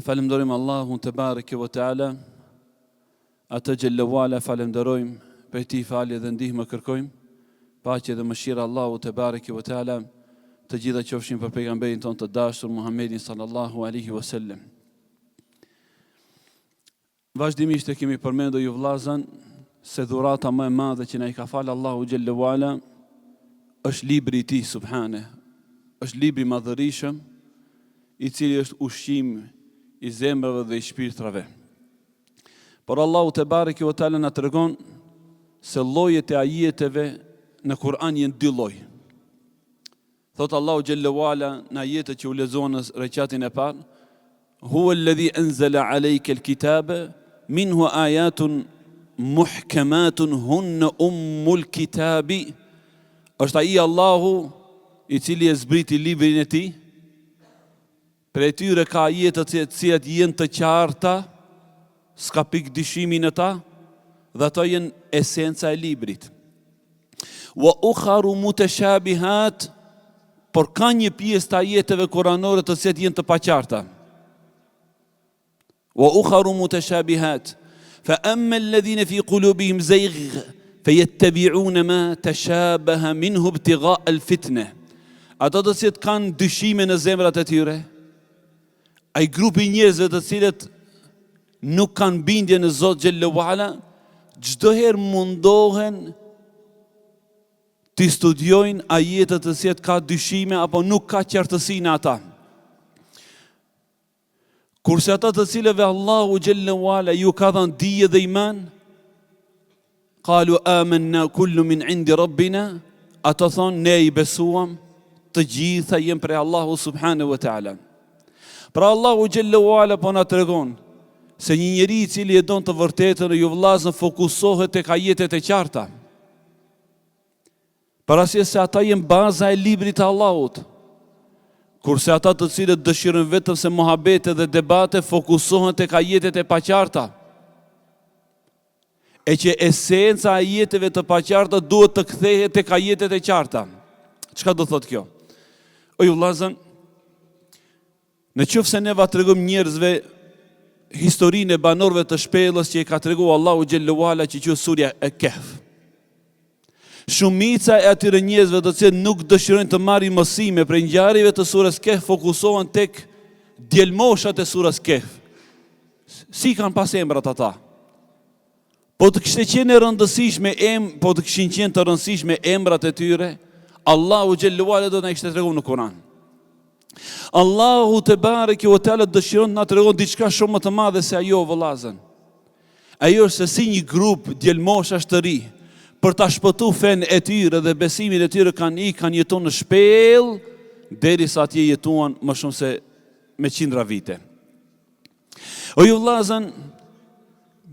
Falemderojmë Allahun te bareke ve teala, atë xhellewala falemderojmë, prej tij falje dhe ndihmë kërkojmë, paqe dhe mëshira Allahu te bareke ve teala të gjitha qofshin për pejgamberin ton të dashur Muhammedin sallallahu alaihi wasallam. Vazhdimisht e kemi përmendur ju vllazën se dhurata më e madhe që na i ka falë Allahu xhellewala është libri i tij subhane, është libri madhërishëm i cili është ushqim i zemrave dhe i shpirtrave. Por Allahu te bareke ve teala na tregon se llojet e ajeteve në Kur'an janë dy lloj. Thot Allahu xhallahu ala në ajetet që u lexuan në rekatin e parë, huwa alladhi anzala alayka alkitaba minhu ayatun muhkamatun hunna ummul kitabi. Është ai Allahu i cili e zbriti librin e tij. Për e tyre ka ajetet të cilat jenë të qarta, s'ka pikë dyshimi në ta, dhe ato jenë esenca e librit. Wa ukharu mutashabihat, por ka një pjesë të ajeteve kuranore të cilat jenë të paqarta. Wa ukharu mutashabihat, fa amma alladhina fi qulubihim zayg, fayattabi'una ma tashabaha minhu ibtigha' al-fitna. Ato të cilat kanë dyshime në zemrat e tyre, ai grupi njerëzve të cilët nuk kanë bindje në Zot xhallahu ala, çdo herë mundohen të studiojnë ajetet të cilat ka dyshime apo nuk ka qartësi në ata. Kurse ata të cilëve Allahu xhallahu ala ju ka dhënë dije dhe iman, qalu amanna kullu min indi rabbina, ata thonë ne i besuam, të gjitha jenë prej Allahu subhanahu wa taala. Pra Allahu xhallahu ala po na tregon se një njeri i cili e don të vërtetën e ju vllazën fokusohet tek ajetet e qarta. Parasysh se ata janë baza e librit të Allahut. Kurse ata të cilët dëshirojnë vetëm se muhabete dhe debate fokusohen tek ajetet e paqarta. E që esenca e ajeteve të paqarta duhet të kthehet tek ajetet e qarta. Çka do thotë kjo? O ju vllazën, në qoftë se ne va tregojmë njerëzve historinë e banorëve të shpellës që i ka treguar Allahu xhallahu ala që quhet surja e Kehf. Shumica e atyre njerëzve të cilët nuk dëshirojnë të marrin mësime prej ngjarjeve të surës Kehf fokusohen tek djelmoshat e surës Kehf. Si kanë pas emrat ata? Po të kishte qenë rëndësishme po të kishin qenë të rëndësishme emrat e tyre, Allahu xhallahu ala do na ishte treguar në Kur'an. Allahu te bareke ve teala dëshiron të na tregon diçka shumë më të madhe se ajo vëllazën. Ajo është se si një grup djelmoshash të ri për ta shpëtuar fen e tyre dhe besimin e tyre kanë jetuar në shpellë derisa atje jetuan më shumë se me qindra vite. O ju vëllazën,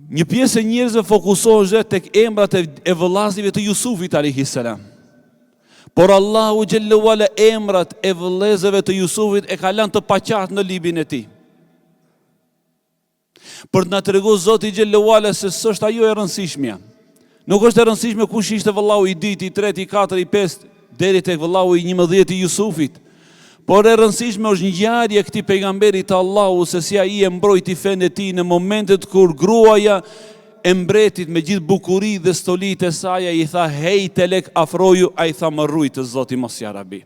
një pjesë e njerëzve fokusohet tek emrat e vëllazëve të Jusufit alayhis salam. Por Allahu xhallahu ala emrat e vëllezërve të Jusufit e ka lënë të paqartë në librin e tij. Për të na treguar Zoti xhallahu ala se s'është ajo e rëndësishmja. Nuk është e rëndësishme kush ishte vëllau i dytë, i tretë, i katërt, i pestë, deri tek vëllau i 11 i Jusufit. Por e rëndësishme është ngjarja e këtij pejgamberi të Allahut, se si ai e mbrojti fenë e tij në momentet kur gruaja e mbretit me gjithë bukuri dhe stolit e saj i tha hej telek afroju, a i tha më rujtë Zoti mos ja rabi.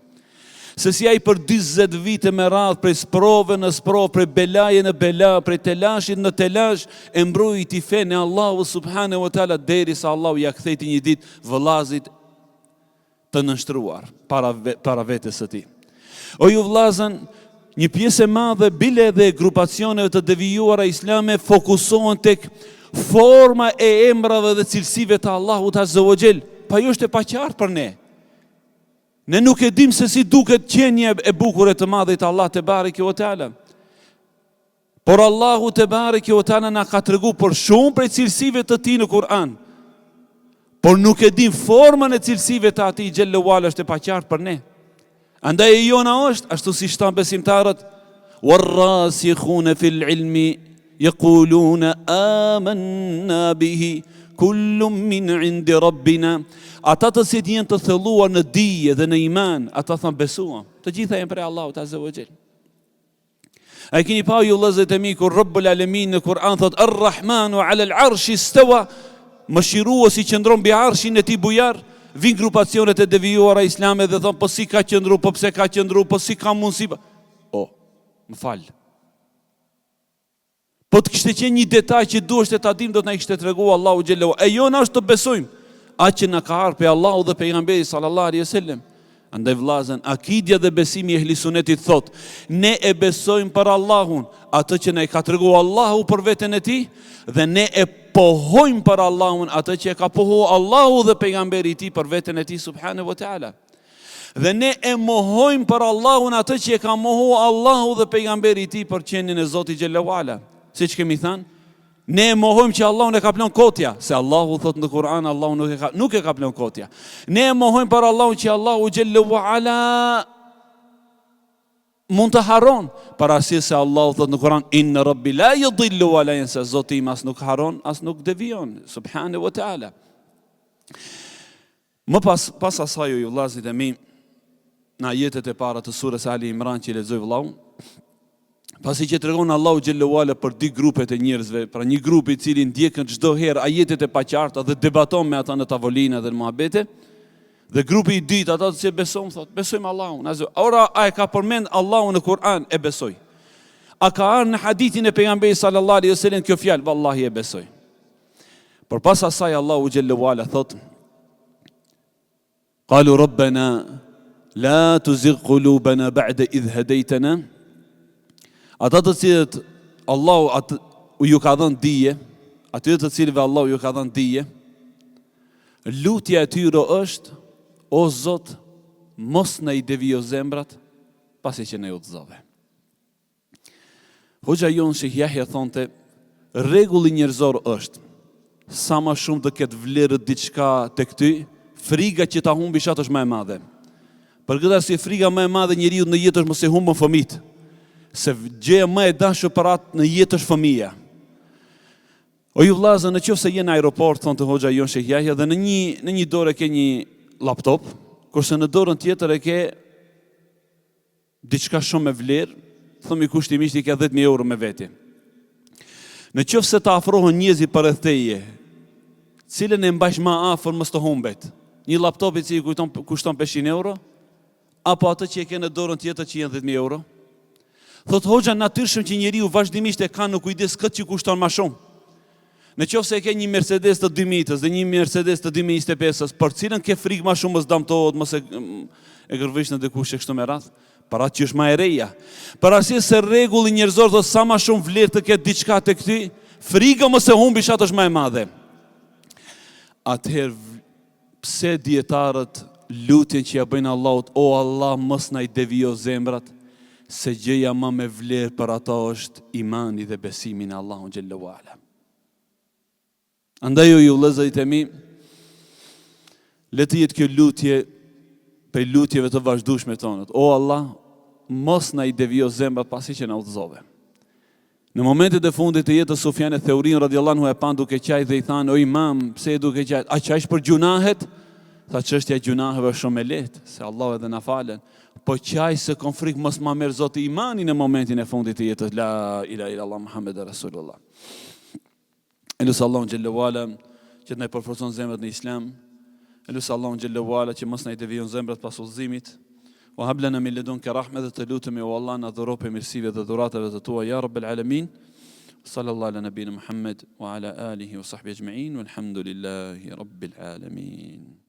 Se si ai për 40 vite me radhë prej sprove në sprove, prej belaje në bela, prej telashit në telash, e mbrojti fenë e Allahu subhanahu wa taala derisa Allahu ja ktheti një ditë vëllazit të nënshtruar para vetes së tij. O ju vëllazën, një pjesë e madhe bile dhe grupacioneve të devijuara islame fokusohen tek forma e emrave dhe cilësive të Allahut azza wa jall, pa jo është e paqartë për ne. Ne nuk e dim se si duket qenia e bukur e të madhit Allah te bareke ve teala. Por Allahu te bareke ve teala na ka treguar për shumë prej cilësive të tij në Kur'an. Por nuk e dim formën e cilësive të atij xhallahu ala është e paqartë për ne. Andaj e jona është ashtu si shtan besimtarët, warrasikhuna fil ilmi yaquluna amanna bihi kullum min indi rabbina. Ata të cilët janë të thelluar në dije dhe në iman, ata thonë besuam. Të gjitha janë prej Allahut azza wa jall. A keni pa ju vëllezër e mi kur Rabbul Alamin në Kur'an thot Ar-Rahmanu 'ala al-'arshi istawa, mëshiruesi qëndron mbi arshin e tij bujar. Vin grupacionet e devijuara islame dhe thon po si ka qëndru, po pse ka qëndru, po si ka mundsi. Më fal. Po të kishte qenë një detaj që duhet ta dim, do të na kishte treguar Allahu xhallahu. E jona është të besojmë atë që na ka ardhur pe Allahu dhe pejgamberi sallallahu alaihi wasallam. Andaj vllazën, akidja dhe besimi i ehli sunetit thot, ne e besojmë për Allahun atë që na i ka treguar Allahu për veten e tij dhe ne e pohojmë për Allahun atë që e ka pohuar Allahu dhe pejgamberi i tij për veten e tij subhanahu wa taala. Dhe ne e mohojmë për Allahun atë që e ka mohuar Allahu dhe pejgamberi i tij për qenin e Zotit xhallahu ala. Siç kemi thënë, ne e mohojmë që Allahun e ka plon kotja, se Allahu thot në Kur'an Allahu nuk e ka plon kotja. Ne e mohojmë për Allahun që Allahu xhallahu ala mund të harron, për arsye se Allahu thot në Kur'an inna rabbi la yudillu wa la yansa, Zoti im as nuk harron, as nuk devijon, subhanahu wa taala. Më pas asaj ju vëllezërit e mi, në ajetet e para të surës Ali Imran që lexoj vëllau, pasi që tregon Allahu xhallahu ala për dy grupet e njerëzve, pra një grup i cili ndjekën çdo herë ajetet e paqarta dhe debaton me ata në tavolina dhe në muhabete, dhe grupi i dytë ata që besojnë thot, besojmë Allahun. Ora a e ka përmend Allahu në Kur'an, e besoj. A ka ardhur në hadithin e pejgamberit sallallahu alaihi wasallam kjo fjalë, vallahi e besoj. Por pas asaj Allahu xhallahu ala thot, qalu rabbana la tuzigh qulubana ba'da idh hadaytana. Ata të cilët Allahu ju ka dhënë dije, atyre të cilëve Allahu ju ka dhënë dije, lutja e tyre është, o Zot, mos na i devijo zemrat pasi që ne udhëzove. Hoxha jon Sheikh Yahya thonte, rregulli njerëzor është, sa më shumë të ketë vlerë diçka tek ty, friga që ta humbish atë është më e madhe. Për këtë arsye friga më e madhe njeriu në jetë është mos e humbë fëmijët. Se gjëja më e dashur për atë në jetë është fëmia. O ju vllazë, në qoftë se je në aeroport, thonte Hoxha jon Sheikh Yahya, dhe në një dorë ke një laptop, kurse në dorën tjetër e ke diçka shumë me vlerë, thëmi kushtimisht i ke 10.000 euro me veti. Në qoftë se të afrohen njerëzit përreth teje, cilën e mbash më afër mos të humbet, një laptop i cili kushton 500 euro, apo atë që e ke në dorën tjetër që janë 10.000 euro? Thot Hoxha, natyrshëm që njeriu vazhdimisht e ka në kujdes këtë që kushton më shumë. Në qoftë se e ke një Mercedes të 2000-s dhe një Mercedes të 2025-s, për cilën ke frikë më shumë mos damtohet, mos e gërvish në dikush e kështu me radhë, për atë që është më e reja. Për arsye se rregulli njerëzor thot sa më shumë vlerë të ketë diçka tek ty, frika mos e humbish atë është më e madhe. Atëherë pse dietarët lutjen që ja bëjnë Allahut, o Allah mos na i devijo zemrat, se gjëja më me vlerë për ata është imani dhe besimi në Allahun xhallahu ala. Andaj ju vëllezërit e mi, le të jetë kjo lutje për lutjeve të vazhdueshme tonët. O Allah, mos na i devijo zemrat pasi që na udhëzove. Në momentet e fundit të jetës Sufjan Theurin radhiyallahu anhu e pan duke qaj dhe i thanë, o imam, pse e duke qaj? A qajsh për gjunahet? Tha çështja e gjunaheve është shumë e lehtë, se Allah edhe na falen. Po qaj se konflikt mos ma merr Zoti imanin në momentin e fundit të jetës. La ilaha illallah Muhammed Rasulullah. Elus Allahun xhallahu ala që të na përforcon zemrat në Islam. Elus Allahun xhallahu ala që mos na i devijon zemrat pas udhëzimit. Wa hab lana min ladunka rahmah, dhe të lutemi o Allah na dhuro për mirësive dhe dhuratave të tua ya rabbel alamin. Sallallahu ala nabina Muhammad wa ala alihi wa sahbihi ajma'in walhamdulillahi rabbil alamin.